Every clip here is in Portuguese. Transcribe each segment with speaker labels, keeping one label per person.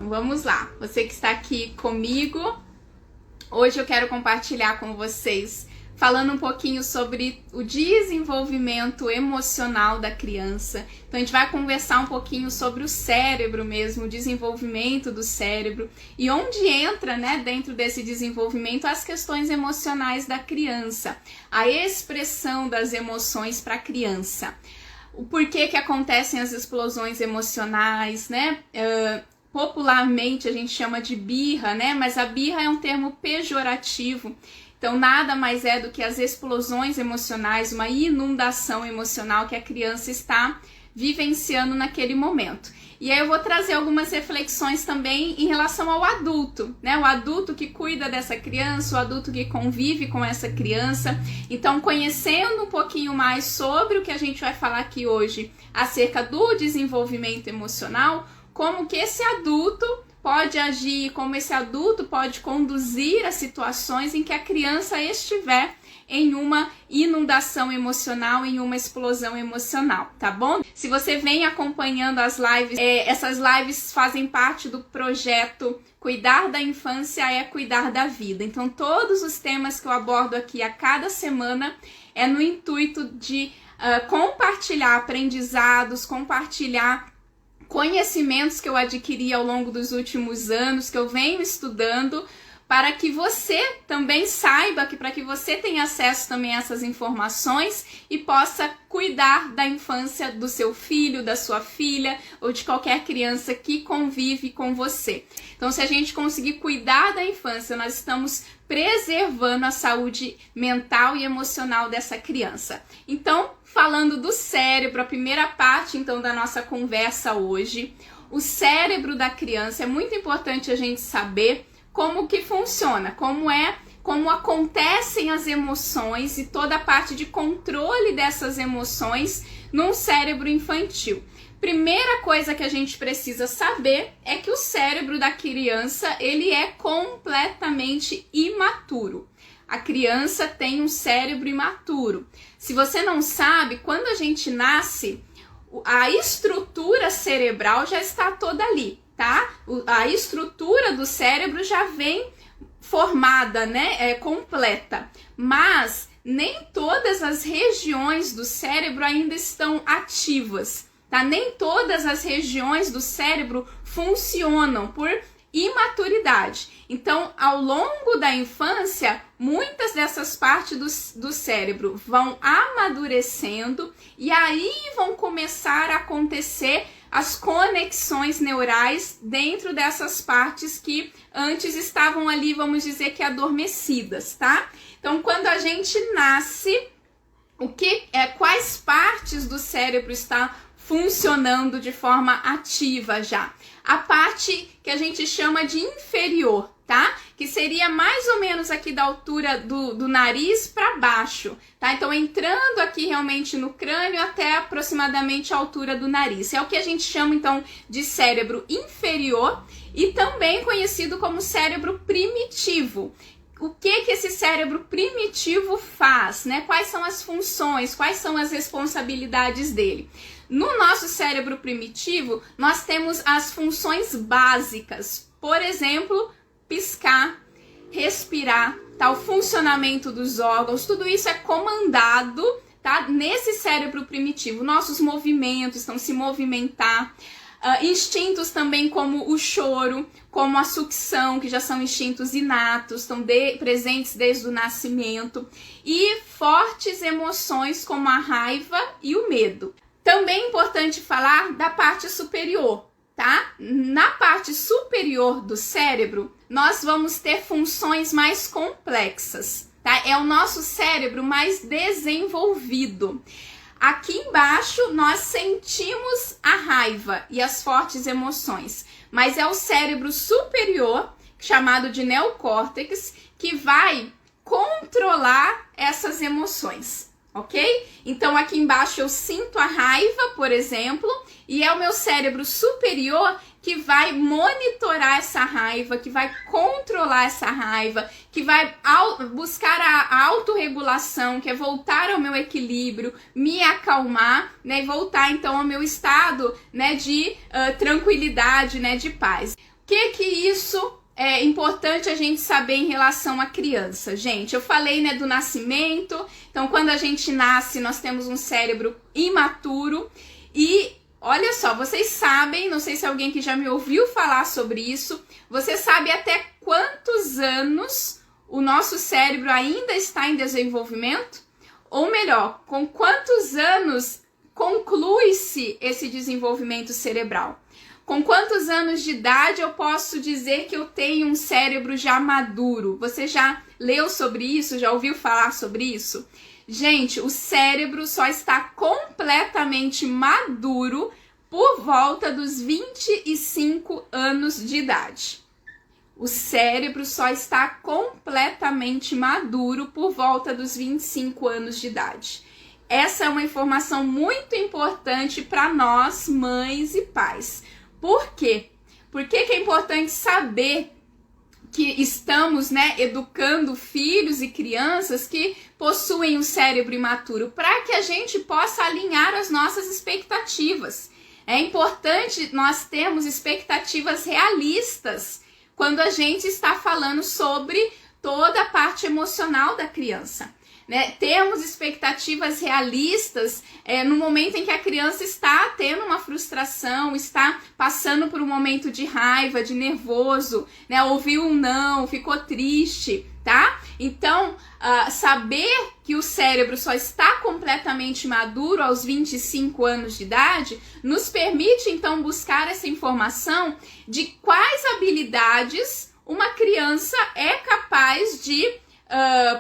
Speaker 1: Vamos lá, você que está aqui comigo, hoje eu quero compartilhar com vocês, falando um pouquinho sobre o desenvolvimento emocional da criança. Então a gente vai conversar um pouquinho sobre o cérebro mesmo, o desenvolvimento do cérebro e onde entra, dentro desse desenvolvimento as questões emocionais da criança, a expressão das emoções para a criança. O porquê que acontecem as explosões emocionais, Popularmente a gente chama de birra, mas a birra é um termo pejorativo. Então nada mais é do que as explosões emocionais, uma inundação emocional que a criança está vivenciando naquele momento. E aí eu vou trazer algumas reflexões também em relação ao adulto, O adulto que cuida dessa criança, o adulto que convive com essa criança. Então, conhecendo um pouquinho mais sobre o que a gente vai falar aqui hoje acerca do desenvolvimento emocional, como que esse adulto pode agir, como esse adulto pode conduzir as situações em que a criança estiver em uma inundação emocional, em uma explosão emocional, tá bom? Se você vem acompanhando as lives, essas lives fazem parte do projeto Cuidar da Infância é Cuidar da Vida. Então, todos os temas que eu abordo aqui a cada semana é no intuito de compartilhar aprendizados, compartilhar conhecimentos que eu adquiri ao longo dos últimos anos, que eu venho estudando, para que você também saiba, para que você tenha acesso também a essas informações e possa cuidar da infância do seu filho, da sua filha ou de qualquer criança que convive com você. Então, se a gente conseguir cuidar da infância, nós estamos preservando a saúde mental e emocional dessa criança. Então, falando do cérebro, a primeira parte então da nossa conversa hoje, o cérebro da criança, é muito importante a gente saber como que funciona, como acontecem as emoções e toda a parte de controle dessas emoções num cérebro infantil. Primeira coisa que a gente precisa saber é que o cérebro da criança, ele é completamente imaturo. A criança tem um cérebro imaturo. Se você não sabe, quando a gente nasce, a estrutura cerebral já está toda ali, tá? A estrutura do cérebro já vem formada, completa. Mas nem todas as regiões do cérebro ainda estão ativas, tá? Nem todas as regiões do cérebro funcionam por imaturidade. Então, ao longo da infância, muitas dessas partes do cérebro vão amadurecendo e aí vão começar a acontecer as conexões neurais dentro dessas partes que antes estavam ali, vamos dizer que adormecidas, tá? Então, quando a gente nasce, quais partes do cérebro estão funcionando de forma ativa já? A parte que a gente chama de inferior, tá? Que seria mais ou menos aqui da altura do nariz para baixo, tá? Então, entrando aqui realmente no crânio até aproximadamente a altura do nariz. É o que a gente chama, então, de cérebro inferior e também conhecido como cérebro primitivo. O que esse cérebro primitivo faz, Quais são as funções, quais são as responsabilidades dele? No nosso cérebro primitivo, nós temos as funções básicas. Por exemplo, piscar, respirar, tá? O funcionamento dos órgãos, tudo isso é comandado, tá? Nesse cérebro primitivo. Nossos movimentos, então se movimentar. Instintos também como o choro, como a sucção, que já são instintos inatos, estão presentes desde o nascimento. E fortes emoções como a raiva e o medo. Também é importante falar da parte superior, tá? Na parte superior do cérebro, nós vamos ter funções mais complexas, tá? É o nosso cérebro mais desenvolvido. Aqui embaixo, nós sentimos a raiva e as fortes emoções, mas é o cérebro superior, chamado de neocórtex, que vai controlar essas emoções. Ok? Então, aqui embaixo eu sinto a raiva, por exemplo, e é o meu cérebro superior que vai monitorar essa raiva, que vai controlar essa raiva, que vai buscar a autorregulação, que é voltar ao meu equilíbrio, me acalmar, e voltar então ao meu estado, de tranquilidade, de paz. Que isso é importante a gente saber em relação à criança? Gente, eu falei, né, do nascimento. Então, quando a gente nasce, nós temos um cérebro imaturo. E olha só, vocês sabem, não sei se alguém que já me ouviu falar sobre isso, você sabe até quantos anos o nosso cérebro ainda está em desenvolvimento? Ou melhor, com quantos anos conclui-se esse desenvolvimento cerebral? Com quantos anos de idade eu posso dizer que eu tenho um cérebro já maduro? Você já leu sobre isso? Já ouviu falar sobre isso? Gente, o cérebro só está completamente maduro por volta dos 25 anos de idade. O cérebro só está completamente maduro por volta dos 25 anos de idade. Essa é uma informação muito importante para nós, mães e pais. Por quê? Por que é importante saber que estamos, né, educando filhos e crianças que possuem um cérebro imaturo? Para que a gente possa alinhar as nossas expectativas. É importante nós termos expectativas realistas quando a gente está falando sobre toda a parte emocional da criança. Né? Temos expectativas realistas no momento em que a criança está tendo uma frustração, está passando por um momento de raiva, de nervoso, né? Ouviu um não, ficou triste, tá? Então, saber que o cérebro só está completamente maduro aos 25 anos de idade nos permite, então, buscar essa informação de quais habilidades uma criança é capaz de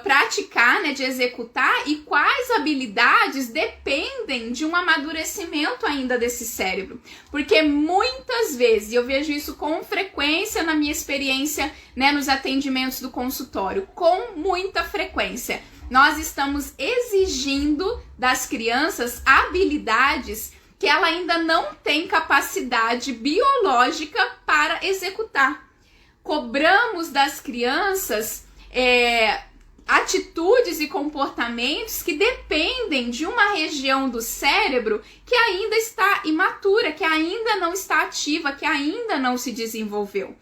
Speaker 1: praticar, né, de executar, e quais habilidades dependem de um amadurecimento ainda desse cérebro. Porque muitas vezes, e eu vejo isso com frequência na minha experiência, né, nos atendimentos do consultório, com muita frequência, nós estamos exigindo das crianças habilidades que ela ainda não tem capacidade biológica para executar. Cobramos das crianças atitudes e comportamentos que dependem de uma região do cérebro que ainda está imatura, que ainda não está ativa, que ainda não se desenvolveu.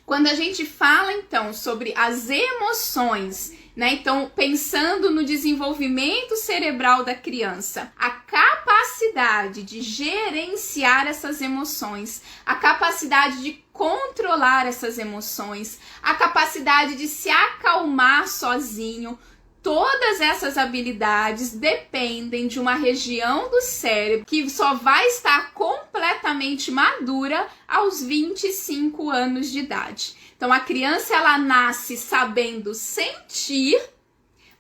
Speaker 1: Quando a gente fala, então, sobre as emoções, né? Então, pensando no desenvolvimento cerebral da criança, a capacidade de gerenciar essas emoções, a capacidade de controlar essas emoções, a capacidade de se acalmar sozinho, todas essas habilidades dependem de uma região do cérebro que só vai estar completamente madura aos 25 anos de idade. Então, a criança, ela nasce sabendo sentir,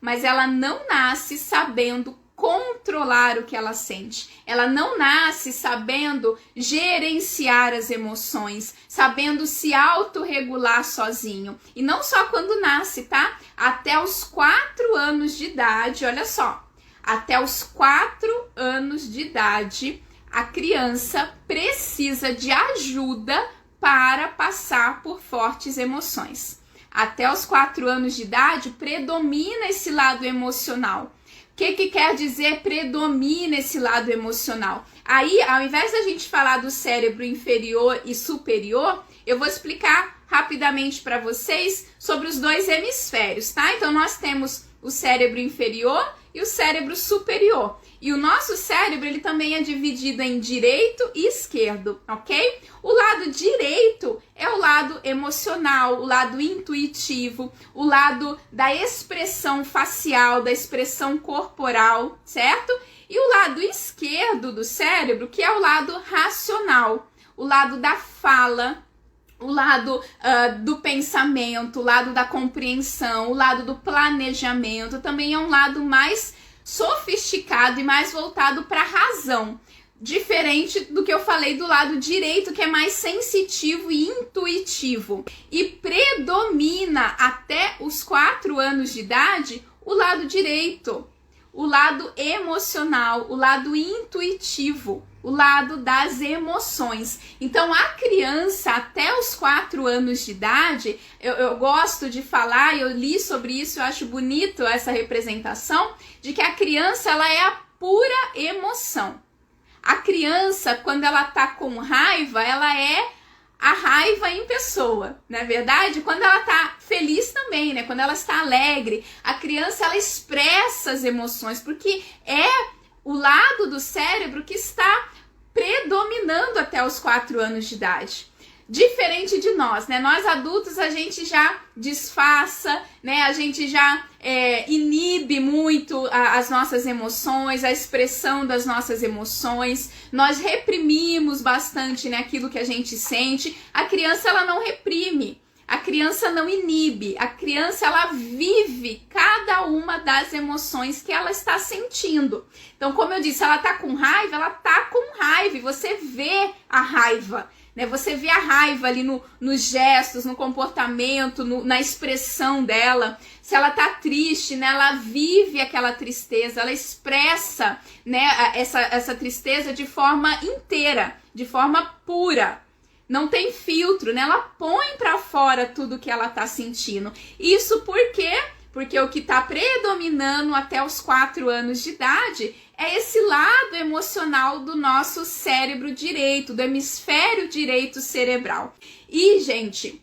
Speaker 1: mas ela não nasce sabendo controlar o que ela sente. Ela não nasce sabendo gerenciar as emoções, sabendo se autorregular sozinho. E não só quando nasce, tá? Até os 4 anos de idade, olha só. Até os 4 anos de idade, a criança precisa de ajuda para passar por fortes emoções. Até os 4 anos de idade, predomina esse lado emocional. O que quer dizer predomina esse lado emocional? Aí, ao invés da gente falar do cérebro inferior e superior, eu vou explicar rapidamente para vocês sobre os dois hemisférios, tá? Então, nós temos o cérebro inferior e o cérebro superior. E o nosso cérebro, ele também é dividido em direito e esquerdo, ok? O lado direito é o lado emocional, o lado intuitivo, o lado da expressão facial, da expressão corporal, certo? E o lado esquerdo do cérebro, que é o lado racional, o lado da fala, o lado do pensamento, o lado da compreensão, o lado do planejamento, também é um lado mais sofisticado e mais voltado para a razão, diferente do que eu falei do lado direito, que é mais sensitivo e intuitivo, e predomina até os 4 anos de idade o lado direito, o lado emocional, o lado intuitivo, o lado das emoções. Então, a criança até os 4 anos de idade, eu gosto de falar, eu li sobre isso, eu acho bonito essa representação, de que a criança, ela é a pura emoção. A criança, quando ela tá com raiva, ela é a raiva em pessoa, não é verdade? Quando ela tá feliz também, né? Quando ela está alegre, a criança ela expressa as emoções, porque é o lado do cérebro que está predominando até os 4 anos de idade. Diferente de nós, né? Nós adultos a gente já disfarça, né? A gente já inibe muito as nossas emoções, a expressão das nossas emoções. Nós reprimimos bastante, né, aquilo que a gente sente. A criança ela não reprime, a criança não inibe, a criança ela vive cada uma das emoções que ela está sentindo. Então, como eu disse, ela tá com raiva, e você vê a raiva. Né, você vê a raiva ali nos gestos, no comportamento, na expressão dela. Se ela tá triste, né, ela vive aquela tristeza, ela expressa, né, essa tristeza de forma inteira, de forma pura. Não tem filtro, né? Ela põe pra fora tudo que ela tá sentindo. Isso por quê? Porque o que está predominando até os 4 anos de idade é esse lado emocional do nosso cérebro direito, do hemisfério direito cerebral. E, gente,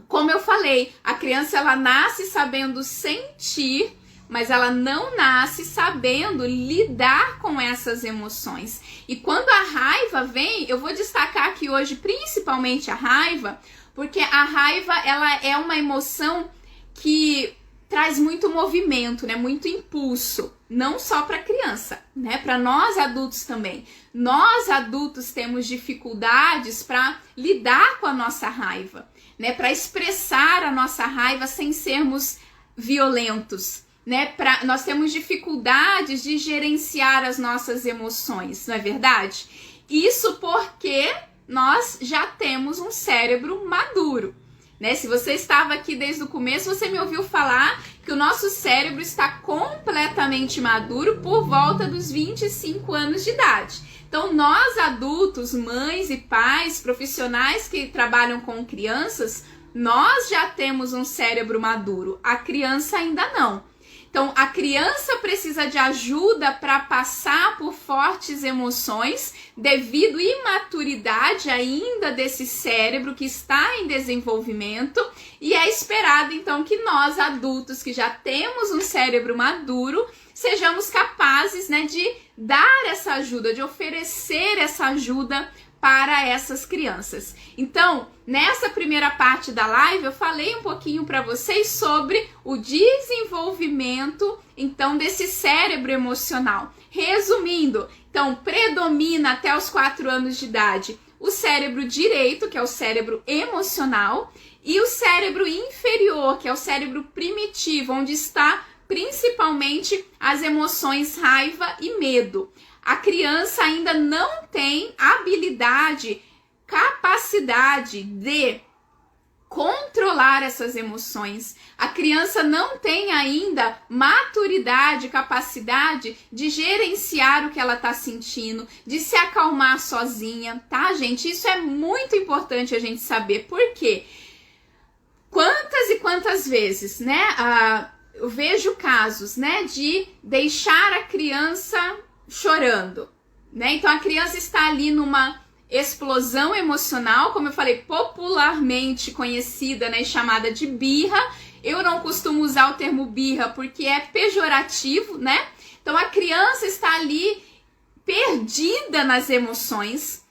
Speaker 1: como eu falei, a criança ela nasce sabendo sentir, mas ela não nasce sabendo lidar com essas emoções. E quando a raiva vem, eu vou destacar aqui hoje principalmente a raiva, porque a raiva ela é uma emoção que traz muito movimento, né? Muito impulso, não só para criança, né? Para nós adultos também. Nós adultos temos dificuldades para lidar com a nossa raiva, né? Para expressar a nossa raiva sem sermos violentos, né? Nós temos dificuldades de gerenciar as nossas emoções, não é verdade? Isso porque nós já temos um cérebro maduro. Né? Se você estava aqui desde o começo, você me ouviu falar que o nosso cérebro está completamente maduro por volta dos 25 anos de idade. Então, nós adultos, mães e pais, profissionais que trabalham com crianças, nós já temos um cérebro maduro, a criança ainda não. Então, a criança precisa de ajuda para passar por fortes emoções devido à imaturidade ainda desse cérebro que está em desenvolvimento, e é esperado, então, que nós, adultos, que já temos um cérebro maduro, sejamos capazes, né, de dar essa ajuda, de oferecer essa ajuda para essas crianças. Então, nessa primeira parte da live, eu falei um pouquinho para vocês sobre o desenvolvimento, então, desse cérebro emocional. Resumindo, então, predomina até os 4 anos de idade o cérebro direito, que é o cérebro emocional, e o cérebro inferior, que é o cérebro primitivo, onde está principalmente as emoções raiva e medo. A criança ainda não tem habilidade, capacidade de controlar essas emoções. A criança não tem ainda maturidade, capacidade de gerenciar o que ela está sentindo, de se acalmar sozinha, tá, gente? Isso é muito importante a gente saber. Por quê? Quantas e quantas vezes, né, eu vejo casos, né, de deixar a criança chorando, né? Então a criança está ali numa explosão emocional, como eu falei, popularmente conhecida, né, e chamada de birra. Eu não costumo usar o termo birra porque é pejorativo, né? Então a criança está ali perdida nas emoções.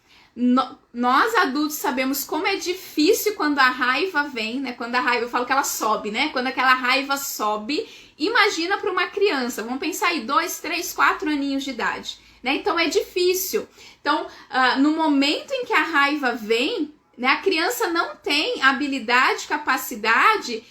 Speaker 1: Nós adultos sabemos como é difícil quando a raiva vem, né? Quando a raiva, eu falo que ela sobe, né? Quando aquela raiva sobe, imagina para uma criança, vamos pensar aí, 2, 3, 4 aninhos de idade, né? Então é difícil. Então, no momento em que a raiva vem, né, a criança não tem habilidade, capacidade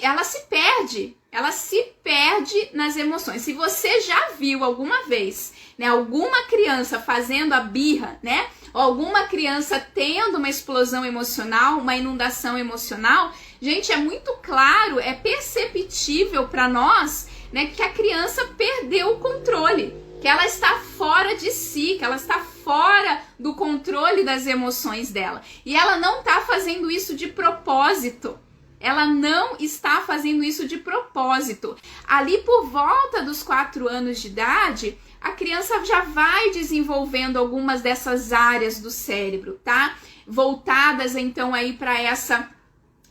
Speaker 1: ela se perde nas emoções. Se você já viu alguma vez, né, alguma criança fazendo a birra, né, ou alguma criança tendo uma explosão emocional, uma inundação emocional, gente, é muito claro, é perceptível para nós, né, que a criança perdeu o controle, que ela está fora de si, que ela está fora do controle das emoções dela. E ela não está fazendo isso de propósito. Ela não está fazendo isso de propósito. Ali por volta dos 4 anos de idade, a criança já vai desenvolvendo algumas dessas áreas do cérebro, tá? Voltadas então aí para essa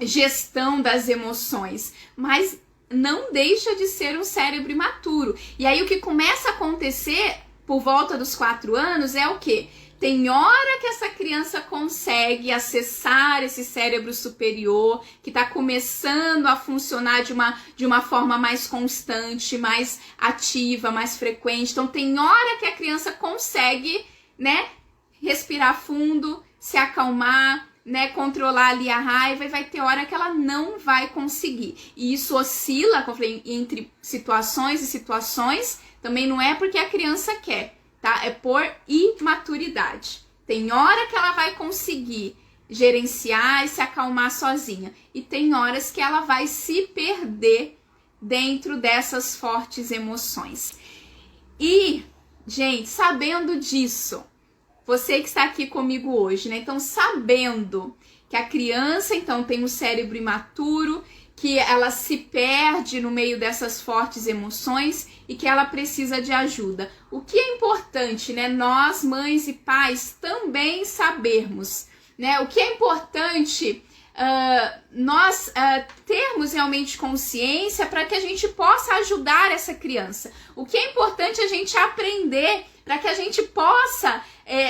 Speaker 1: gestão das emoções, mas não deixa de ser um cérebro imaturo. E aí o que começa a acontecer por volta dos 4 anos é o quê? Tem hora que essa criança consegue acessar esse cérebro superior, que está começando a funcionar de uma forma mais constante, mais ativa, mais frequente. Então tem hora que a criança consegue, né, respirar fundo, se acalmar, né, controlar ali a raiva, e vai ter hora que ela não vai conseguir. E isso oscila, como eu falei, entre situações e situações, também não é porque a criança quer, tá? É por imaturidade. Tem hora que ela vai conseguir gerenciar e se acalmar sozinha, e tem horas que ela vai se perder dentro dessas fortes emoções. E, gente, sabendo disso, você que está aqui comigo hoje, né? Então, sabendo que a criança, então, tem um cérebro imaturo, que ela se perde no meio dessas fortes emoções e que ela precisa de ajuda. O que é importante, né? Nós, mães e pais, também sabermos, né? O que é importante nós termos realmente consciência para que a gente possa ajudar essa criança. O que é importante a gente aprender para que a gente possa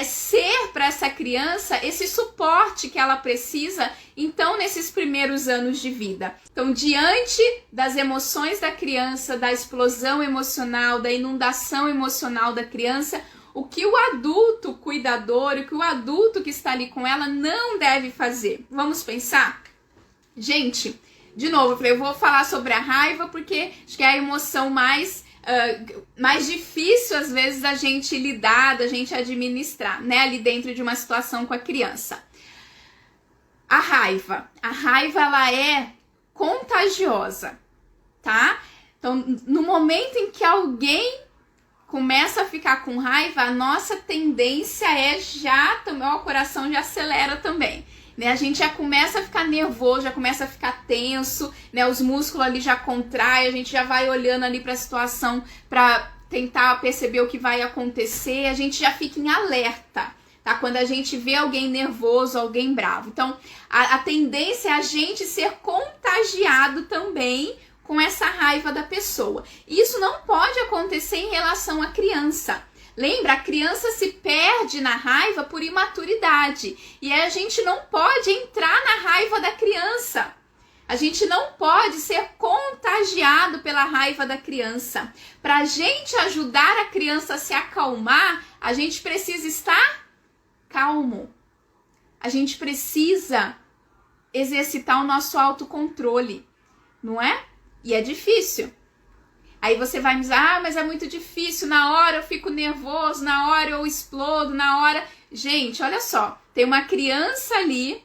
Speaker 1: ser para essa criança esse suporte que ela precisa, então, nesses primeiros anos de vida. Então, diante das emoções da criança, da explosão emocional, da inundação emocional da criança, o que o adulto cuidador, o que o adulto que está ali com ela não deve fazer? Vamos pensar? Gente, de novo, eu vou falar sobre a raiva porque acho que é a emoção mais difícil, às vezes, da gente lidar, da gente administrar, né? Ali dentro de uma situação com a criança. A raiva, ela é contagiosa, tá? Então, no momento em que alguém começa a ficar com raiva, a nossa tendência é o coração já acelera também, né? A gente já começa a ficar nervoso, já começa a ficar tenso, né? Os músculos ali já contraem, a gente já vai olhando ali para a situação para tentar perceber o que vai acontecer, a gente já fica em alerta, tá? Quando a gente vê alguém nervoso, alguém bravo. Então, a tendência é a gente ser contagiado também com essa raiva da pessoa. Isso não pode acontecer em relação à criança. Lembra, a criança se perde na raiva por imaturidade. E a gente não pode entrar na raiva da criança. A gente não pode ser contagiado pela raiva da criança. Para a gente ajudar a criança a se acalmar, a gente precisa estar calmo. A gente precisa exercitar o nosso autocontrole, não é? E é difícil. Aí você vai me dizer, mas é muito difícil, na hora eu fico nervoso, na hora eu explodo, na hora... Gente, olha só, tem uma criança ali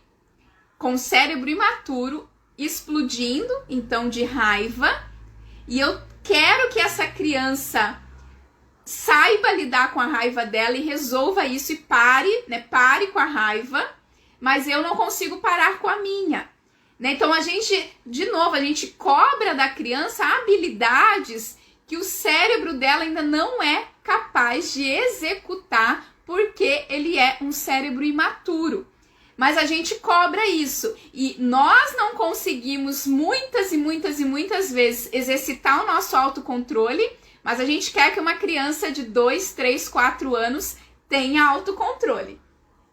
Speaker 1: com cérebro imaturo explodindo, então, de raiva, e eu quero que essa criança saiba lidar com a raiva dela e resolva isso e pare com a raiva, mas eu não consigo parar com a minha. Né? Então, a gente cobra da criança habilidades que o cérebro dela ainda não é capaz de executar porque ele é um cérebro imaturo. Mas a gente cobra isso e nós não conseguimos muitas vezes exercitar o nosso autocontrole, mas a gente quer que uma criança de 2, 3, 4 anos tenha autocontrole.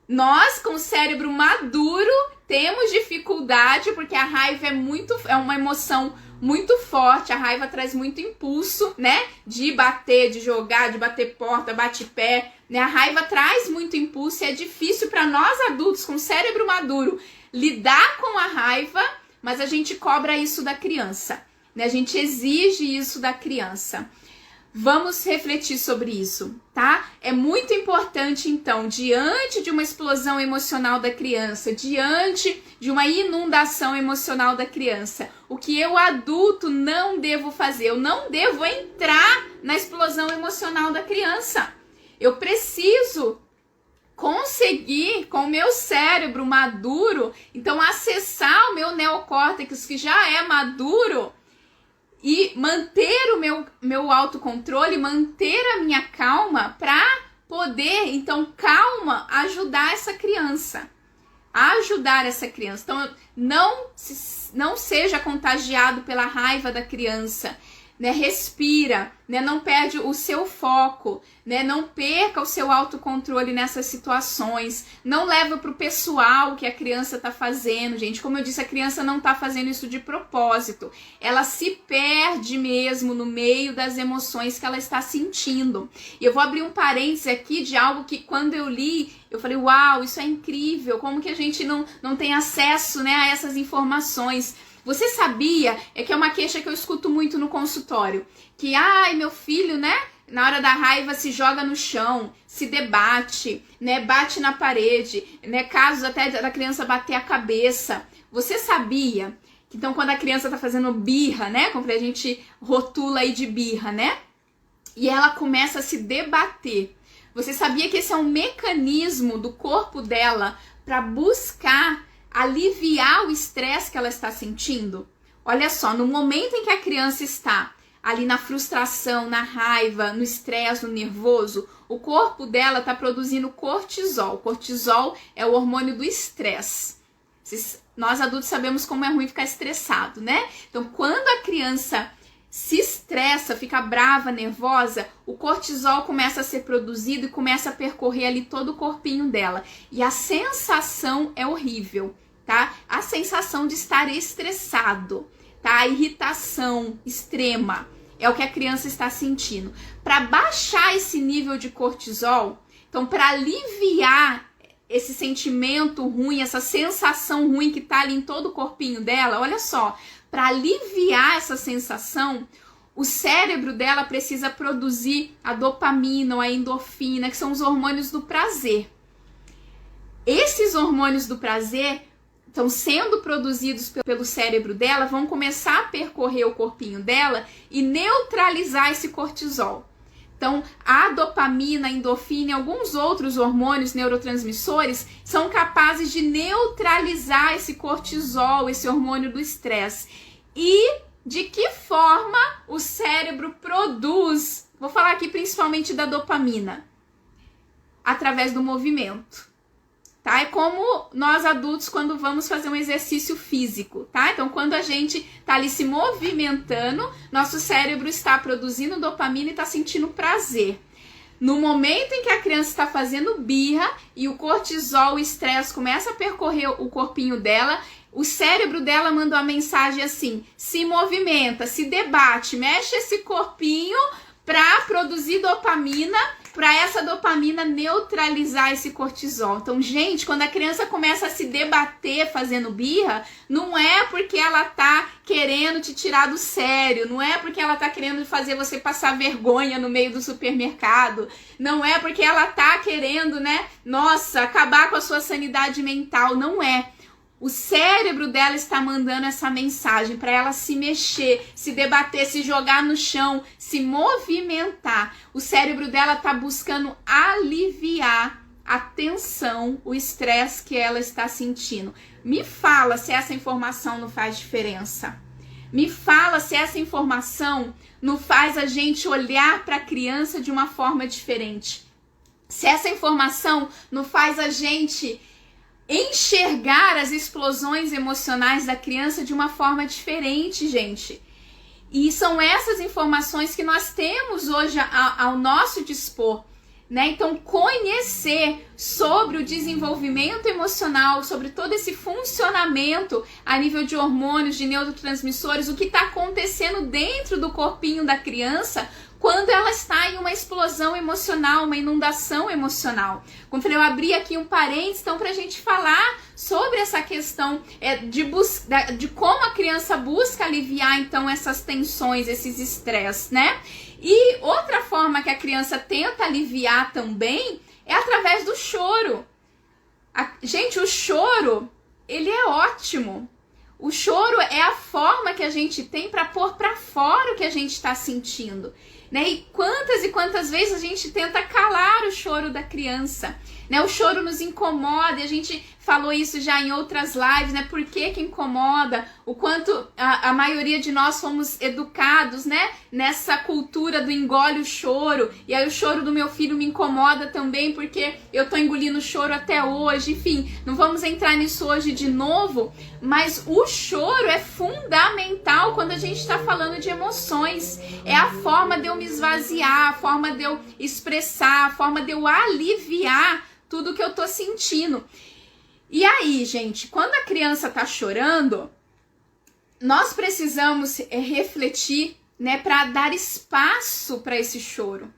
Speaker 1: Nós, com o cérebro maduro, temos dificuldade porque a raiva é uma emoção muito forte, a raiva traz muito impulso, né? De bater, de jogar, de bater porta, bate pé, né? A raiva traz muito impulso e é difícil para nós adultos com cérebro maduro lidar com a raiva, mas a gente cobra isso da criança, né? A gente exige isso da criança. Vamos refletir sobre isso, tá? É muito importante, então, diante de uma explosão emocional da criança, diante de uma inundação emocional da criança, o que eu, adulto, não devo fazer? Eu não devo entrar na explosão emocional da criança. Eu preciso conseguir, com o meu cérebro maduro, então, acessar o meu neocórtex, que já é maduro, e manter o meu autocontrole, manter a minha calma para poder, então, calma, ajudar essa criança. Então, não seja contagiado pela raiva da criança, né? Respira, né? Não perde o seu foco, né? Não perca o seu autocontrole nessas situações. Não leva pro pessoal o que a criança tá fazendo, gente. Como eu disse, a criança não tá fazendo isso de propósito. Ela se perde mesmo no meio das emoções que ela está sentindo. E eu vou abrir um parênteses aqui de algo que quando eu li, eu falei, uau, isso é incrível. Como que a gente não tem acesso, né, a essas informações? Você sabia, que é uma queixa que eu escuto muito no consultório, que, meu filho, né, na hora da raiva se joga no chão, se debate, né, bate na parede, né, casos até da criança bater a cabeça. Você sabia que, então, quando a criança tá fazendo birra, né, como a gente rotula aí de birra, né, e ela começa a se debater, você sabia que esse é um mecanismo do corpo dela para buscar aliviar o estresse que ela está sentindo? Olha só, no momento em que a criança está ali na frustração, na raiva, no estresse, no nervoso, o corpo dela está produzindo cortisol. Cortisol é o hormônio do estresse. Nós adultos sabemos como é ruim ficar estressado, né? Então, quando a criança se estressa, fica brava, nervosa, o cortisol começa a ser produzido e começa a percorrer ali todo o corpinho dela. E a sensação é horrível, tá? A sensação de estar estressado, tá? A irritação extrema é o que a criança está sentindo. Para baixar esse nível de cortisol, então para aliviar esse sentimento ruim, essa sensação ruim que tá ali em todo o corpinho dela, olha só, para aliviar essa sensação, o cérebro dela precisa produzir a dopamina ou a endorfina, que são os hormônios do prazer. Esses hormônios do prazer estão sendo produzidos pelo cérebro dela, vão começar a percorrer o corpinho dela e neutralizar esse cortisol. Então, a dopamina, a endorfina e alguns outros hormônios neurotransmissores são capazes de neutralizar esse cortisol, esse hormônio do estresse. E de que forma o cérebro produz? Vou falar aqui principalmente da dopamina. Através do movimento. Tá? É como nós adultos quando vamos fazer um exercício físico, tá? Então, quando a gente tá ali se movimentando, nosso cérebro está produzindo dopamina e está sentindo prazer. No momento em que a criança está fazendo birra e o cortisol, o estresse começa a percorrer o corpinho dela, o cérebro dela manda uma mensagem assim: se movimenta, se debate, mexe esse corpinho para produzir dopamina, para essa dopamina neutralizar esse cortisol. Então, gente, quando a criança começa a se debater fazendo birra, não é porque ela tá querendo te tirar do sério, não é porque ela tá querendo fazer você passar vergonha no meio do supermercado, não é porque ela tá querendo, né, nossa, acabar com a sua sanidade mental, não é. O cérebro dela está mandando essa mensagem para ela se mexer, se debater, se jogar no chão, se movimentar. O cérebro dela está buscando aliviar a tensão, o estresse que ela está sentindo. Me fala se essa informação não faz diferença. Me fala se essa informação não faz a gente olhar para a criança de uma forma diferente. Se essa informação não faz a gente enxergar as explosões emocionais da criança de uma forma diferente, gente. E são essas informações que nós temos hoje ao nosso dispor, né? Então, conhecer sobre o desenvolvimento emocional, sobre todo esse funcionamento a nível de hormônios, de neurotransmissores, o que está acontecendo dentro do corpinho da criança quando ela está em uma explosão emocional, uma inundação emocional. Como eu falei, eu abri aqui um parênteses, então, para a gente falar sobre essa questão de como a criança busca aliviar, então, essas tensões, esses estresses, né? E outra forma que a criança tenta aliviar também é através do choro. Gente, o choro, ele é ótimo. O choro é a forma que a gente tem para pôr para fora o que a gente está sentindo, né? E quantas vezes a gente tenta calar o choro da criança, né? O choro nos incomoda e a gente falou isso já em outras lives, né? Por que incomoda? O quanto a maioria de nós fomos educados, né? Nessa cultura do engole o choro. E aí o choro do meu filho me incomoda também, porque eu tô engolindo o choro até hoje. Enfim, não vamos entrar nisso hoje de novo, mas o choro é fundamental quando a gente tá falando de emoções. É a forma de eu me esvaziar, a forma de eu expressar, a forma de eu aliviar tudo que eu tô sentindo. E aí, gente, quando a criança tá chorando, nós precisamos refletir, né, para dar espaço para esse choro,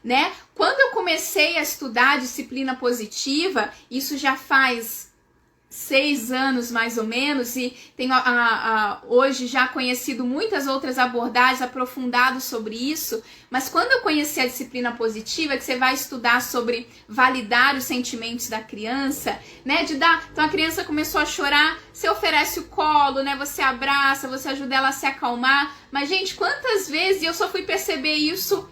Speaker 1: né? Quando eu comecei a estudar disciplina positiva, isso já faz 6 anos mais ou menos, e tenho hoje já conhecido muitas outras abordagens, aprofundado sobre isso, mas quando eu conheci a disciplina positiva, que você vai estudar sobre validar os sentimentos da criança, né, então a criança começou a chorar, você oferece o colo, né, você abraça, você ajuda ela a se acalmar, mas gente, quantas vezes, e eu só fui perceber isso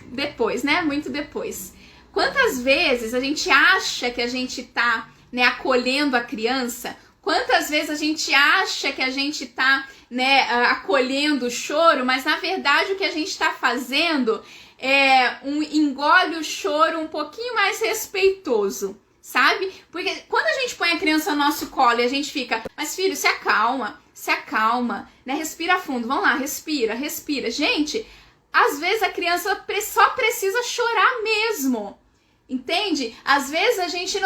Speaker 1: depois, né, muito depois, quantas vezes a gente acha que a gente tá, né, acolhendo a criança, quantas vezes a gente acha que a gente tá, né, acolhendo o choro, mas na verdade o que a gente tá fazendo é engole o choro um pouquinho mais respeitoso, sabe? Porque quando a gente põe a criança no nosso colo e a gente fica, mas filho, se acalma, né, respira fundo, vamos lá, respira. Gente, às vezes a criança só precisa chorar mesmo, entende? Às vezes a gente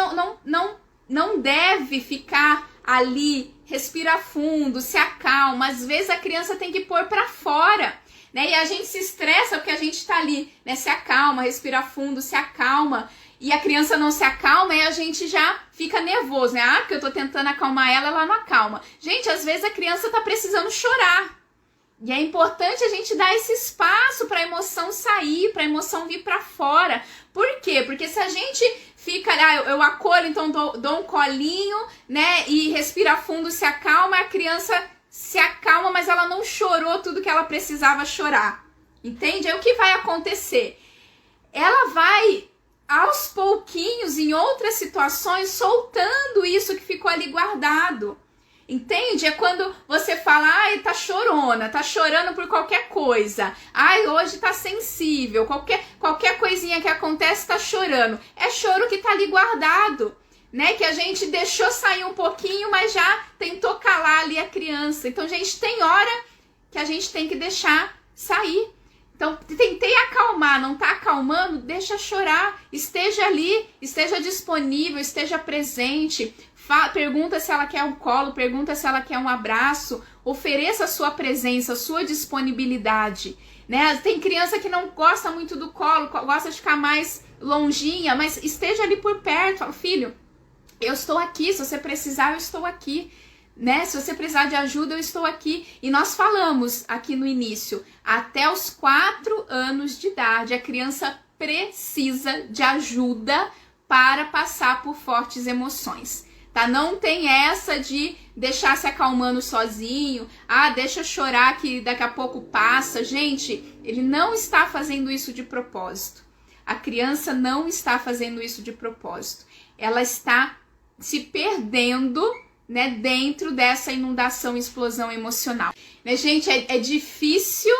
Speaker 1: não deve ficar ali, respira fundo, se acalma. Às vezes a criança tem que pôr pra fora, né? E a gente se estressa porque a gente tá ali, né? Se acalma, respira fundo, se acalma. E a criança não se acalma e a gente já fica nervoso, né? Ah, porque eu tô tentando acalmar ela não acalma. Gente, às vezes a criança tá precisando chorar. E é importante a gente dar esse espaço para a emoção sair, para a emoção vir para fora. Por quê? Porque se a gente fica, eu acolho, então dou um colinho, né, e respira fundo, se acalma, a criança se acalma, mas ela não chorou tudo que ela precisava chorar. Entende? Aí o que vai acontecer? Ela vai, aos pouquinhos, em outras situações, soltando isso que ficou ali guardado. Entende? É quando você fala, ai, tá chorona, tá chorando por qualquer coisa. Ai, hoje tá sensível, qualquer coisinha que acontece tá chorando. É choro que tá ali guardado, né? Que a gente deixou sair um pouquinho, mas já tentou calar ali a criança. Então, gente, tem hora que a gente tem que deixar sair. Então, tentei acalmar, não tá acalmando? Deixa chorar, esteja ali, esteja disponível, esteja presente. Pergunta se ela quer um colo, pergunta se ela quer um abraço, ofereça a sua presença, a sua disponibilidade, né? Tem criança que não gosta muito do colo, gosta de ficar mais longinha, mas esteja ali por perto. Fala, filho, eu estou aqui, se você precisar, eu estou aqui, né? Se você precisar de ajuda, eu estou aqui. E nós falamos aqui no início, até os 4 anos de idade, a criança precisa de ajuda para passar por fortes emoções. Tá? Não tem essa de deixar se acalmando sozinho, deixa chorar que daqui a pouco passa. Gente, ele não está fazendo isso de propósito. A criança não está fazendo isso de propósito. Ela está se perdendo, né, dentro dessa inundação, explosão emocional. Né, gente, é difícil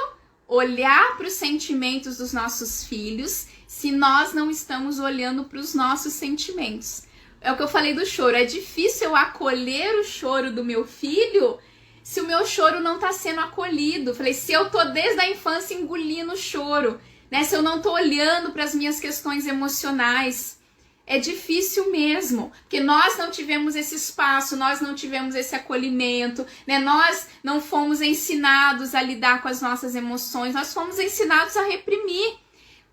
Speaker 1: olhar para os sentimentos dos nossos filhos se nós não estamos olhando para os nossos sentimentos. É o que eu falei do choro. É difícil eu acolher o choro do meu filho se o meu choro não está sendo acolhido. Falei, se eu tô desde a infância engolindo o choro, né? Se eu não tô olhando para as minhas questões emocionais, é difícil mesmo, porque nós não tivemos esse espaço, nós não tivemos esse acolhimento, né? Nós não fomos ensinados a lidar com as nossas emoções, nós fomos ensinados a reprimir.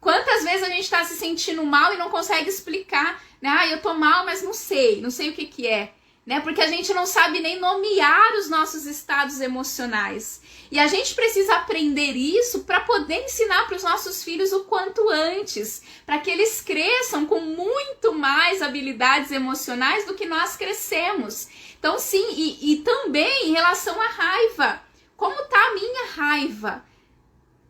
Speaker 1: Quantas vezes a gente está se sentindo mal e não consegue explicar, né? Eu tô mal, mas não sei o que é, né? Porque a gente não sabe nem nomear os nossos estados emocionais. E a gente precisa aprender isso para poder ensinar para os nossos filhos o quanto antes, para que eles cresçam com muito mais habilidades emocionais do que nós crescemos. Então, sim, e também em relação à raiva. Como tá a minha raiva?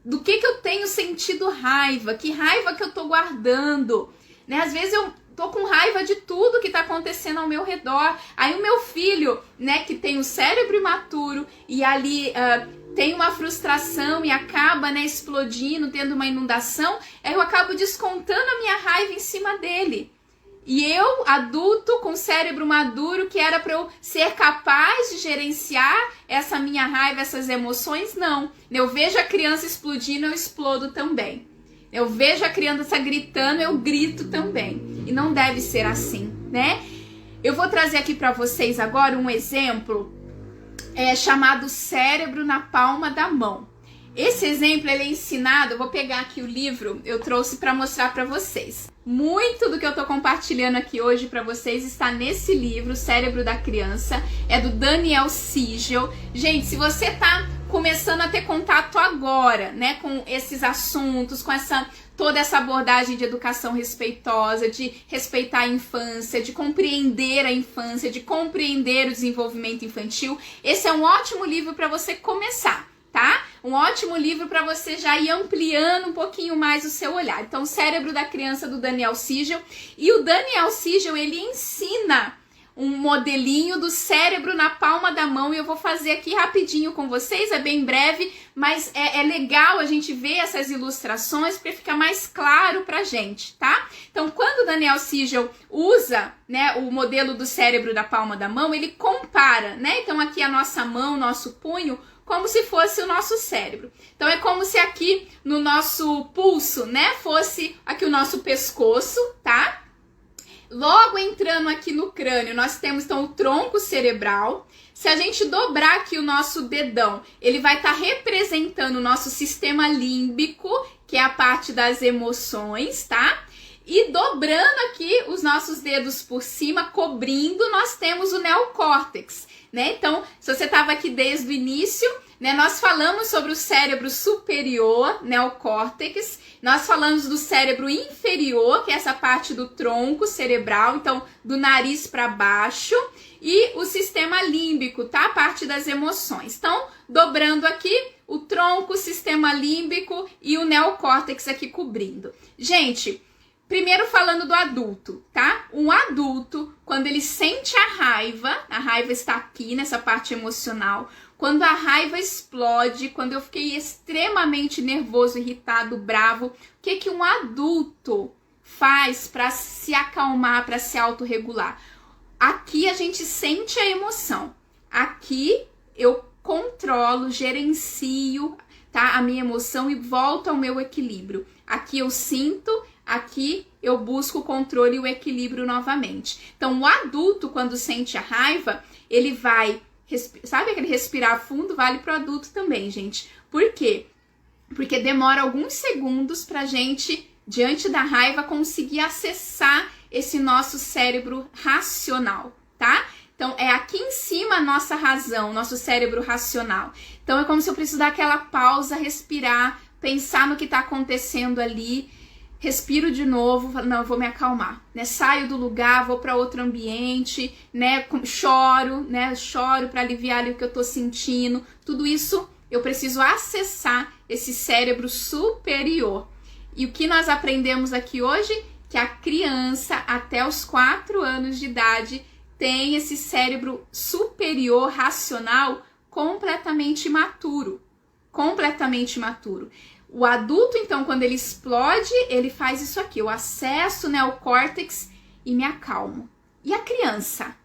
Speaker 1: Do que eu tenho sentido raiva? Que raiva que eu tô guardando? Né? Às vezes tô com raiva de tudo que tá acontecendo ao meu redor. Aí o meu filho, né, que tem o cérebro imaturo e ali tem uma frustração e acaba, né, explodindo, tendo uma inundação, eu acabo descontando a minha raiva em cima dele. E eu, adulto, com cérebro maduro, que era para eu ser capaz de gerenciar essa minha raiva, essas emoções, não. Eu vejo a criança explodindo, eu explodo também. Eu vejo a criança gritando, eu grito também. E não deve ser assim, né? Eu vou trazer aqui para vocês agora um exemplo chamado cérebro na palma da mão. Esse exemplo ele é ensinado, eu vou pegar aqui o livro, eu trouxe para mostrar para vocês. Muito do que eu tô compartilhando aqui hoje para vocês está nesse livro, Cérebro da Criança, é do Daniel Siegel. Gente, se você tá começando a ter contato agora, né, com esses assuntos, com toda essa abordagem de educação respeitosa, de respeitar a infância, de compreender a infância, de compreender o desenvolvimento infantil, esse é um ótimo livro para você começar, tá? Um ótimo livro para você já ir ampliando um pouquinho mais o seu olhar. Então, Cérebro da Criança, do Daniel Siegel. E o Daniel Siegel, ele ensina um modelinho do cérebro na palma da mão, e eu vou fazer aqui rapidinho com vocês, é bem breve, mas é legal a gente ver essas ilustrações para ficar mais claro pra gente, tá? Então, quando o Daniel Siegel usa, né, o modelo do cérebro da palma da mão, ele compara, né? Então, aqui a nossa mão, nosso punho, como se fosse o nosso cérebro. Então, é como se aqui no nosso pulso, né, fosse aqui o nosso pescoço, tá? Logo entrando aqui no crânio, nós temos então o tronco cerebral. Se a gente dobrar aqui o nosso dedão, ele vai estar representando o nosso sistema límbico, que é a parte das emoções, tá? E dobrando aqui os nossos dedos por cima, cobrindo, nós temos o neocórtex, né? Então, se você estava aqui desde o início, né, nós falamos sobre o cérebro superior, neocórtex, nós falamos do cérebro inferior, que é essa parte do tronco cerebral, então do nariz para baixo, e o sistema límbico, tá? A parte das emoções. Então, dobrando aqui, o tronco, o sistema límbico e o neocórtex aqui cobrindo. Gente, primeiro falando do adulto, tá? Um adulto, quando ele sente a raiva está aqui nessa parte emocional. Quando a raiva explode, quando eu fiquei extremamente nervoso, irritado, bravo, o que que um adulto faz para se acalmar, para se autorregular? Aqui a gente sente a emoção. Aqui eu controlo, gerencio, tá, a minha emoção e volto ao meu equilíbrio. Aqui eu sinto, aqui eu busco o controle e o equilíbrio novamente. Então, o adulto, quando sente a raiva, ele vai... Sabe aquele respirar fundo? Vale para o adulto também, gente. Por quê? Porque demora alguns segundos para a gente, diante da raiva, conseguir acessar esse nosso cérebro racional, tá? Então, é aqui em cima a nossa razão, nosso cérebro racional. Então, é como se eu preciso dar aquela pausa, respirar, pensar no que está acontecendo ali. Respiro de novo, não, eu vou me acalmar, né? Saio do lugar, vou para outro ambiente, né? Choro para aliviar ali o que eu tô sentindo. Tudo isso eu preciso acessar esse cérebro superior. E o que nós aprendemos aqui hoje? Que a criança até os 4 anos de idade tem esse cérebro superior racional completamente imaturo. Completamente imaturo. O adulto, então, quando ele explode, ele faz isso aqui. Eu acesso, né, o córtex e me acalmo. E a criança?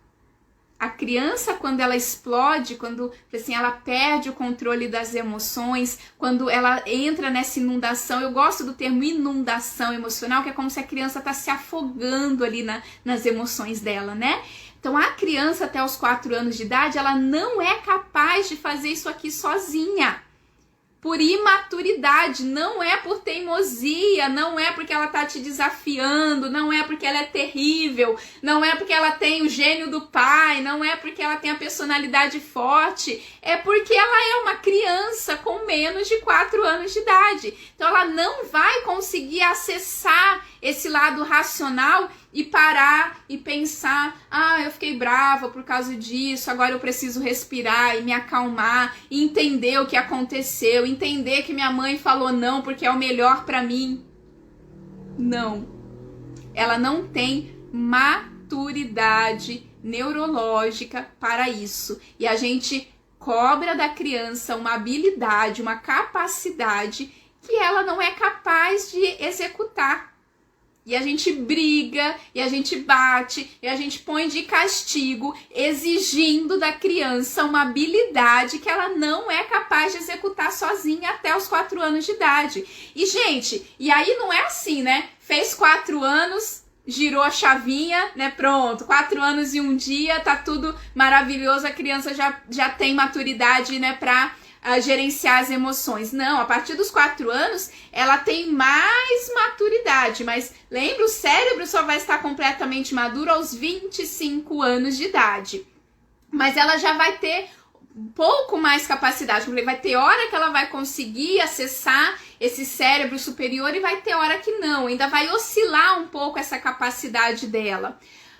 Speaker 1: A criança, quando ela explode, quando assim, ela perde o controle das emoções, quando ela entra nessa inundação, eu gosto do termo inundação emocional, que é como se a criança está se afogando ali nas emoções dela, né? Então, a criança até os 4 anos de idade, ela não é capaz de fazer isso aqui sozinha. Por imaturidade, não é por teimosia, não é porque ela tá te desafiando, não é porque ela é terrível, não é porque ela tem o gênio do pai, não é porque ela tem a personalidade forte, é porque ela é uma criança com menos de 4 anos de idade. Então ela não vai conseguir acessar esse lado racional e parar e pensar, eu fiquei brava por causa disso, agora eu preciso respirar e me acalmar, e entender o que aconteceu, entender que minha mãe falou não porque é o melhor pra mim. Não. Ela não tem maturidade neurológica para isso. E a gente cobra da criança uma habilidade, uma capacidade que ela não é capaz de executar. E a gente briga, e a gente bate, e a gente põe de castigo, exigindo da criança uma habilidade que ela não é capaz de executar sozinha até os 4 anos de idade. E, gente, e aí não é assim, né? Fez 4 anos, girou a chavinha, né? Pronto, 4 anos e um dia, tá tudo maravilhoso, a criança já tem maturidade, né, pra gerenciar as emoções. Não, a partir dos 4 anos, ela tem mais maturidade, mas lembra, o cérebro só vai estar completamente maduro aos 25 anos de idade. Mas ela já vai ter um pouco mais capacidade, porque vai ter hora que ela vai conseguir acessar esse cérebro superior e vai ter hora que não, ainda vai oscilar um pouco essa capacidade dela.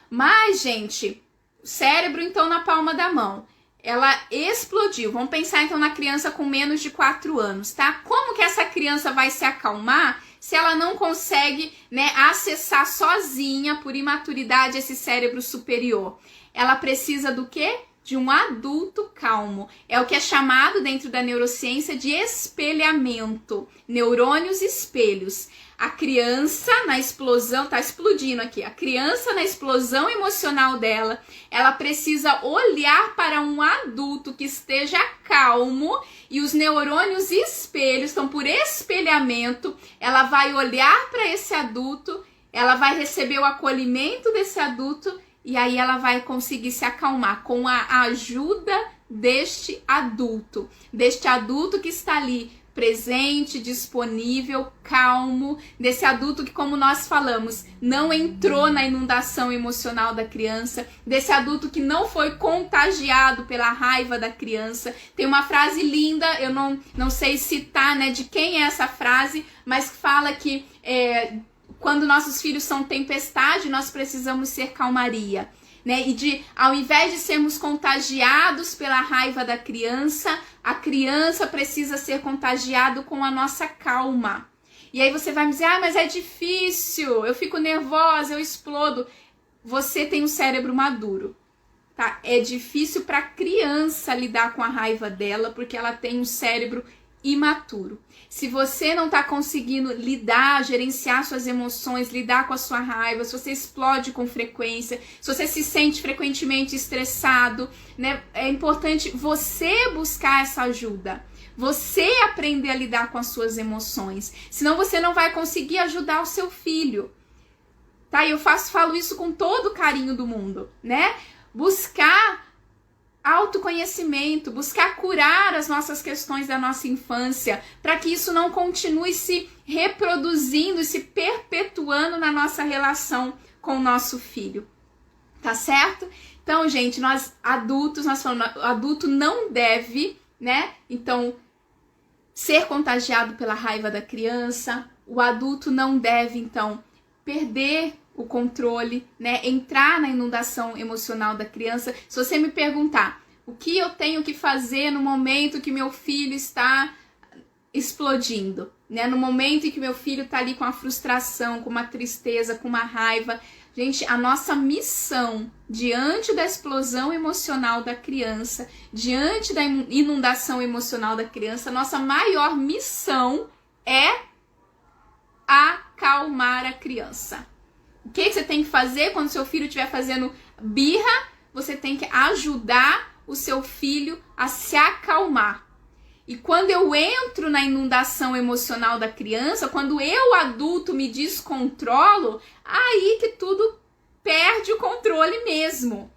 Speaker 1: Mas, gente, o cérebro então na palma da mão. Ela explodiu. Vamos pensar então na criança com menos de 4 anos, tá? Como que essa criança vai se acalmar se ela não consegue, né, acessar sozinha, por imaturidade, esse cérebro superior? Ela precisa do quê? De um adulto calmo. É o que é chamado dentro da neurociência de espelhamento. Neurônios espelhos. A criança na explosão, tá explodindo aqui, a criança na explosão emocional dela, ela precisa olhar para um adulto que esteja calmo e os neurônios espelhos, então por espelhamento, ela vai olhar para esse adulto, ela vai receber o acolhimento desse adulto e aí ela vai conseguir se acalmar com a ajuda deste adulto que está ali, presente, disponível, calmo, desse adulto que, como nós falamos, não entrou na inundação emocional da criança, desse adulto que não foi contagiado pela raiva da criança. Tem uma frase linda, eu não sei citar, né, de quem é essa frase, mas fala que quando nossos filhos são tempestade, nós precisamos ser calmaria. Né? E ao invés de sermos contagiados pela raiva da criança, a criança precisa ser contagiado com a nossa calma. E aí você vai me dizer, mas é difícil, eu fico nervosa, eu explodo. Você tem um cérebro maduro, tá? É difícil para a criança lidar com a raiva dela, porque ela tem um cérebro imaturo. Se você não está conseguindo lidar, gerenciar suas emoções, lidar com a sua raiva, se você explode com frequência, se você se sente frequentemente estressado, né, é importante você buscar essa ajuda. Você aprender a lidar com as suas emoções. Senão você não vai conseguir ajudar o seu filho. Tá? E eu falo isso com todo o carinho do mundo, né? Buscar autoconhecimento, buscar curar as nossas questões da nossa infância, para que isso não continue se reproduzindo e se perpetuando na nossa relação com o nosso filho. Tá certo? Então, gente, nós adultos, nós falamos, o adulto não deve, né? Então, ser contagiado pela raiva da criança, o adulto não deve, então, perder o controle, né? Entrar na inundação emocional da criança. Se você me perguntar o que eu tenho que fazer no momento que meu filho está explodindo, né? No momento em que meu filho está ali com a frustração, com uma tristeza, com uma raiva. Gente, a nossa missão diante da explosão emocional da criança, diante da inundação emocional da criança, a nossa maior missão é acalmar a criança. O que você tem que fazer quando seu filho estiver fazendo birra? Você tem que ajudar o seu filho a se acalmar. E quando eu entro na inundação emocional da criança, quando eu, adulto, me descontrolo, aí que tudo perde o controle mesmo.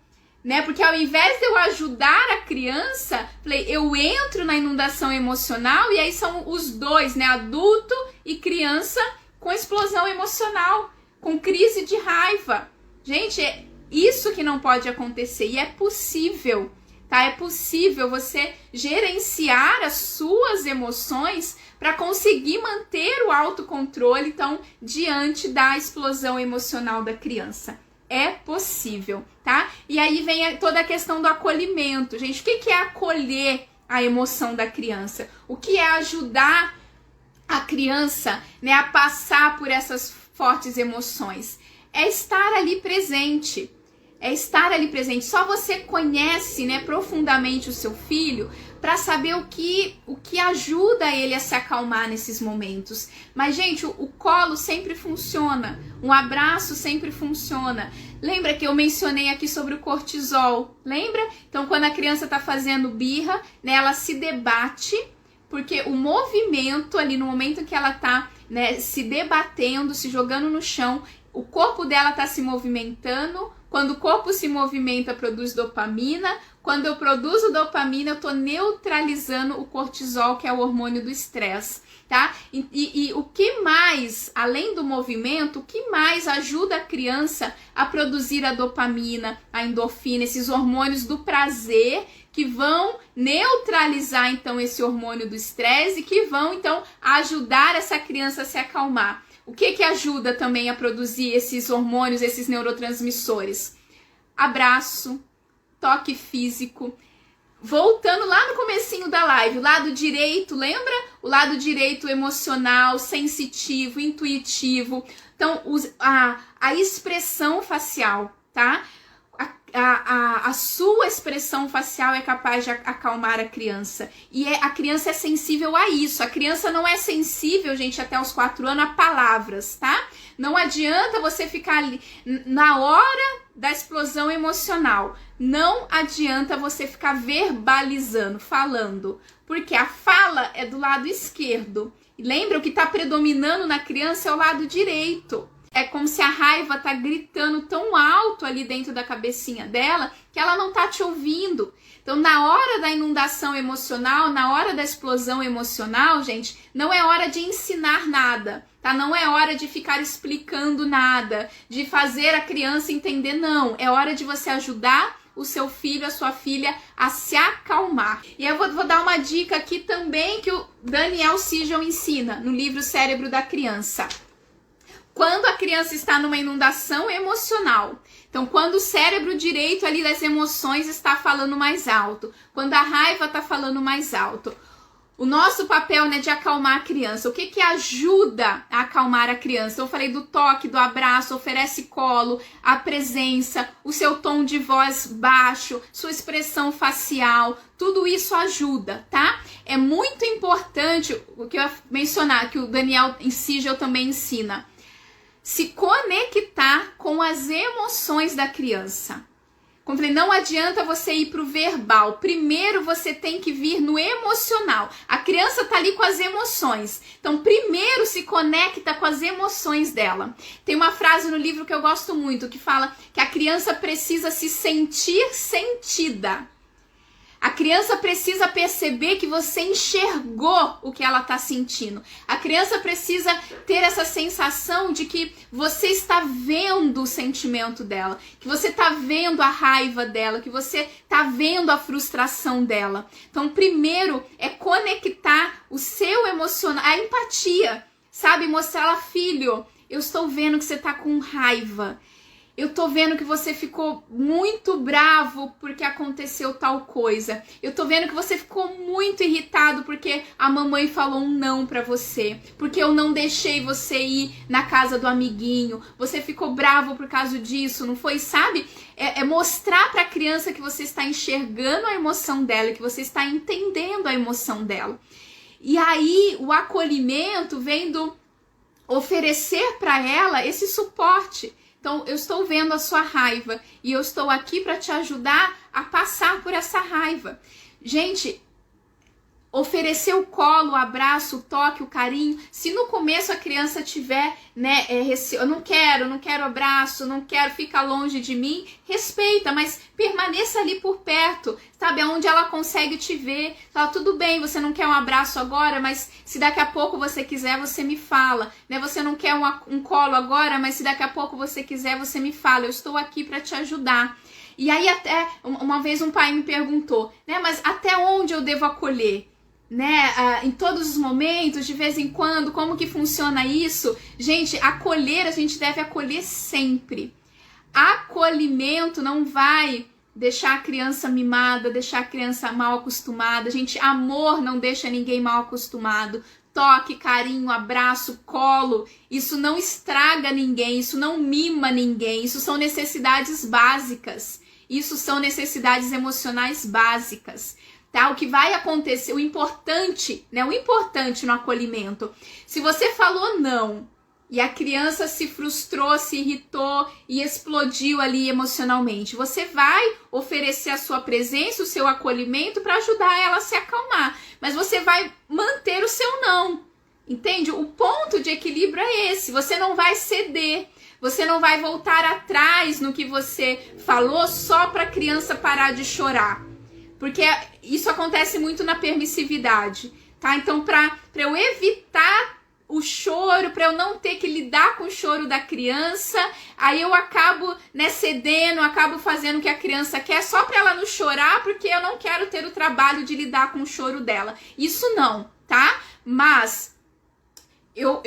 Speaker 1: Né? Porque ao invés de eu ajudar a criança, eu entro na inundação emocional e aí são os dois, né? Adulto e criança com explosão emocional, com crise de raiva. Gente, é isso que não pode acontecer e é possível, tá? É possível você gerenciar as suas emoções para conseguir manter o autocontrole, então, diante da explosão emocional da criança. É possível, tá? E aí vem toda a questão do acolhimento. Gente, o que é acolher a emoção da criança? O que é ajudar a criança, né, a passar por essas fortes emoções? é estar ali presente. É estar ali presente. Só você conhece, né, profundamente o seu filho para saber o que ajuda ele a se acalmar nesses momentos. Mas, gente, o colo sempre funciona. Um abraço sempre funciona. Lembra que eu mencionei aqui sobre o cortisol? Lembra? Então, quando a criança está fazendo birra, né, ela se debate, porque o movimento ali, no momento que ela está, né, se debatendo, se jogando no chão, o corpo dela está se movimentando. Quando o corpo se movimenta, produz dopamina. Quando eu produzo dopamina, eu estou neutralizando o cortisol, que é o hormônio do estresse, tá? E o que mais, além do movimento, o que mais ajuda a criança a produzir a dopamina, a endorfina, esses hormônios do prazer, que vão neutralizar, então, esse hormônio do estresse e que vão, então, ajudar essa criança a se acalmar. O que ajuda também a produzir esses hormônios, esses neurotransmissores? Abraço, toque físico. Voltando lá no comecinho da live, o lado direito, lembra? O lado direito emocional, sensitivo, intuitivo. Então, a expressão facial, tá? A sua expressão facial é capaz de acalmar a criança. E a criança é sensível a isso. A criança não é sensível, gente, até os 4 anos a palavras, tá? Não adianta você ficar ali na hora da explosão emocional. Não adianta você ficar verbalizando, falando. Porque a fala é do lado esquerdo. E lembra, o que está predominando na criança é o lado direito. É como se a raiva tá gritando tão alto ali dentro da cabecinha dela que ela não tá te ouvindo. Então, na hora da inundação emocional, na hora da explosão emocional, gente, não é hora de ensinar nada, tá? Não é hora de ficar explicando nada, de fazer a criança entender, não. É hora de você ajudar o seu filho, a sua filha a se acalmar. E eu vou dar uma dica aqui também que o Daniel Siegel ensina no livro Cérebro da Criança. Quando a criança está numa inundação emocional, então quando o cérebro direito ali das emoções está falando mais alto, quando a raiva está falando mais alto, o nosso papel, né, de acalmar a criança, o que ajuda a acalmar a criança? Eu falei do toque, do abraço, oferece colo, a presença, o seu tom de voz baixo, sua expressão facial, tudo isso ajuda, tá? É muito importante o que eu ia mencionar, que o Daniel Siegel também ensina. Se conectar com as emoções da criança. Como eu falei, não adianta você ir para o verbal. Primeiro você tem que vir no emocional. A criança tá ali com as emoções. Então, primeiro se conecta com as emoções dela. Tem uma frase no livro que eu gosto muito, que fala que a criança precisa se sentir sentida. A criança precisa perceber que você enxergou o que ela está sentindo. A criança precisa ter essa sensação de que você está vendo o sentimento dela, que você está vendo a raiva dela, que você está vendo a frustração dela. Então, primeiro é conectar o seu emocional, a empatia, sabe? Mostrar ela, filho, eu estou vendo que você está com raiva. Eu tô vendo que você ficou muito bravo porque aconteceu tal coisa. Eu tô vendo que você ficou muito irritado porque a mamãe falou um não pra você. Porque eu não deixei você ir na casa do amiguinho. Você ficou bravo por causa disso, não foi? Sabe? É mostrar pra criança que você está enxergando a emoção dela, que você está entendendo a emoção dela. E aí o acolhimento vem do oferecer pra ela esse suporte. Então, eu estou vendo a sua raiva e eu estou aqui para te ajudar a passar por essa raiva. Gente, oferecer o colo, o abraço, o toque, o carinho. Se no começo a criança tiver, né, eu não quero abraço, não quero, fica longe de mim, respeita, mas permaneça ali por perto, sabe, aonde ela consegue te ver. Fala, tudo bem, você não quer um abraço agora, mas se daqui a pouco você quiser, você me fala, né? Você não quer um colo agora, mas se daqui a pouco você quiser, você me fala. Eu estou aqui para te ajudar. E aí até uma vez um pai me perguntou, né, mas até onde eu devo acolher? Né, em todos os momentos, de vez em quando, como que funciona isso? Gente, acolher, a gente deve acolher sempre. Acolhimento não vai deixar a criança mimada, deixar a criança mal acostumada. Gente, amor não deixa ninguém mal acostumado. toque, carinho, abraço, colo, isso não estraga ninguém, isso não mima ninguém, isso são necessidades básicas, isso são necessidades emocionais básicas, tá? O que vai acontecer, o importante, né? O importante no acolhimento, se você falou não, e a criança se frustrou, se irritou e explodiu ali emocionalmente, você vai oferecer a sua presença, o seu acolhimento para ajudar ela a se acalmar. Mas você vai manter o seu não. Entende? O ponto de equilíbrio é esse. Você não vai ceder. Você não vai voltar atrás no que você falou só para a criança parar de chorar. Porque isso acontece muito na permissividade. Tá? Então, para eu evitar o choro, para eu não ter que lidar com o choro da criança, aí eu acabo, né, cedendo, acabo fazendo o que a criança quer só para ela não chorar, porque eu não quero ter o trabalho de lidar com o choro dela. Isso não, tá? Mas eu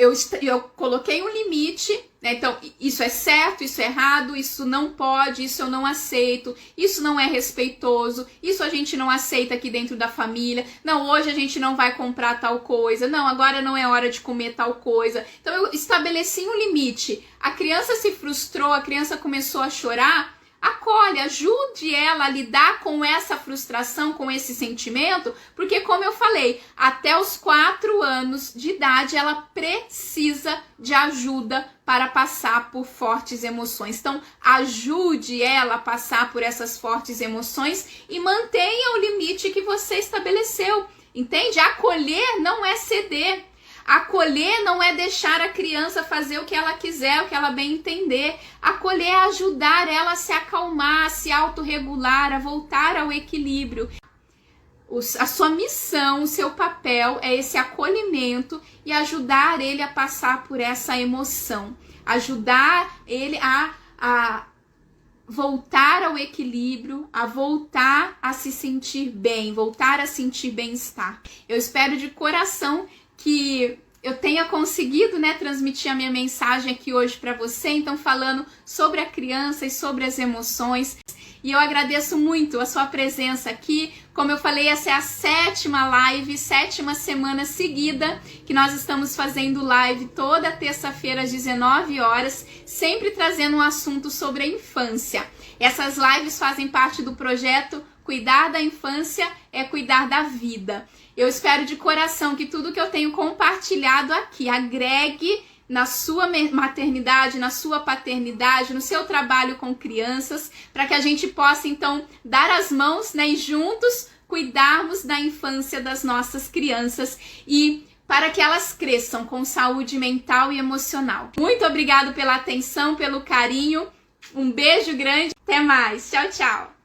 Speaker 1: coloquei um limite, né? Então isso é certo, isso é errado, isso não pode, isso eu não aceito, isso não é respeitoso, isso a gente não aceita aqui dentro da família, não, hoje a gente não vai comprar tal coisa, não, agora não é hora de comer tal coisa. Então eu estabeleci um limite, a criança se frustrou, a criança começou a chorar, acolhe, ajude ela a lidar com essa frustração, com esse sentimento, porque como eu falei, até os 4 anos de idade ela precisa de ajuda para passar por fortes emoções. Então, ajude ela a passar por essas fortes emoções e mantenha o limite que você estabeleceu, entende? Acolher não é ceder. Acolher não é deixar a criança fazer o que ela quiser, o que ela bem entender. Acolher é ajudar ela a se acalmar, a se autorregular, a voltar ao equilíbrio. A sua missão, o seu papel é esse acolhimento e ajudar ele a passar por essa emoção. Ajudar ele a voltar ao equilíbrio, a voltar a se sentir bem, voltar a sentir bem-estar. Eu espero de coração que eu tenha conseguido, né, transmitir a minha mensagem aqui hoje para você, então falando sobre a criança e sobre as emoções. E eu agradeço muito a sua presença aqui. Como eu falei, essa é a 7ª live, 7ª semana seguida que nós estamos fazendo live toda terça-feira às 19 horas, sempre trazendo um assunto sobre a infância. Essas lives fazem parte do projeto Cuidar da Infância é Cuidar da Vida. Eu espero de coração que tudo que eu tenho compartilhado aqui agregue na sua maternidade, na sua paternidade, no seu trabalho com crianças, para que a gente possa, então, dar as mãos, né, e juntos cuidarmos da infância das nossas crianças e para que elas cresçam com saúde mental e emocional. Muito obrigado pela atenção, pelo carinho. Um beijo grande. Até mais. Tchau, tchau.